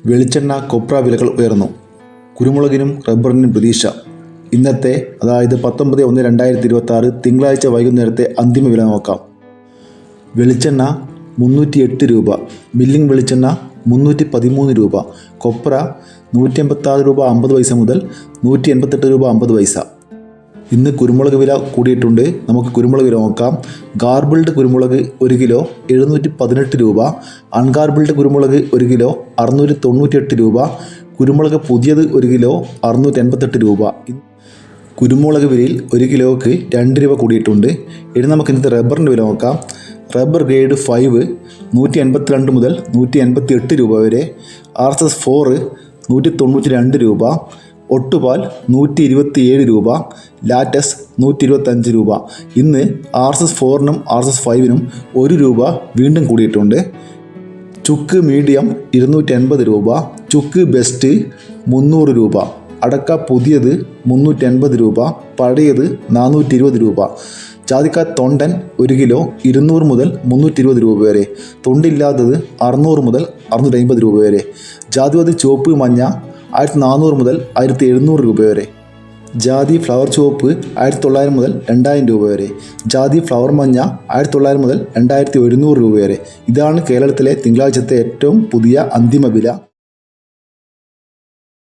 വെളിച്ചെണ്ണ കൊപ്ര വിലകൾ ഉയർന്നു. കുരുമുളകിനും റബ്ബറിനും പ്രതീക്ഷ. ഇന്നത്തെ അതായത് 19/1/2026 തിങ്കളാഴ്ച വൈകുന്നേരത്തെ അന്തിമ വില നോക്കാം. വെളിച്ചെണ്ണ 308 രൂപ, മില്ലിംഗ് വെളിച്ചെണ്ണ 313 രൂപ, കൊപ്ര 186 രൂപ 50 പൈസ മുതൽ 188 രൂപ 50 പൈസ. ഇന്ന് കുരുമുളക് വില കൂടിയിട്ടുണ്ട്. നമുക്ക് കുരുമുളക് വില നോക്കാം. ഗാർബിൾഡ് കുരുമുളക് 1 കിലോ 718 രൂപ, അൺഗാർബിൾഡ് കുരുമുളക് 1 കിലോ 698 രൂപ, കുരുമുളക് പുതിയത് 1 കിലോ 688 രൂപ. കുരുമുളക് വിലയിൽ 1 കിലോയ്ക്ക് 2 രൂപ കൂടിയിട്ടുണ്ട്. ഇനി നമുക്ക് ഇന്നത്തെ റബ്ബറിൻ്റെ വില നോക്കാം. റബ്ബർ ഗ്രേഡ് 5 182 മുതൽ 188 രൂപ വരെ, RSS4 192 രൂപ, ഒട്ടുപാൽ 127 രൂപ, ലാറ്റസ് 125 രൂപ. ഇന്ന് RSS4നും RSS5നും 1 രൂപ വീണ്ടും കൂടിയിട്ടുണ്ട്. ചുക്ക് മീഡിയം 280 രൂപ, ചുക്ക് ബെസ്റ്റ് 300 രൂപ, അടക്ക പുതിയത് 380 രൂപ, പഴയത് 420 രൂപ. ജാതിക്ക തൊണ്ടൻ 1 കിലോ 200 മുതൽ 320 രൂപ വരെ, തൊണ്ടില്ലാത്തത് 600 മുതൽ 650 രൂപ വരെ. ജാതിപതി ചുവപ്പ് മഞ്ഞ 1400 മുതൽ 1700 രൂപ വരെ. ജാതി ഫ്ലവർ ചുവപ്പ് 1900 മുതൽ 2000 രൂപ വരെ. ജാതി ഫ്ലവർ മഞ്ഞ 1900 മുതൽ 2100 രൂപ വരെ. ഇതാണ് കേരളത്തിലെ തിങ്കളാഴ്ചത്തെ ഏറ്റവും പുതിയ അന്തിമ വില.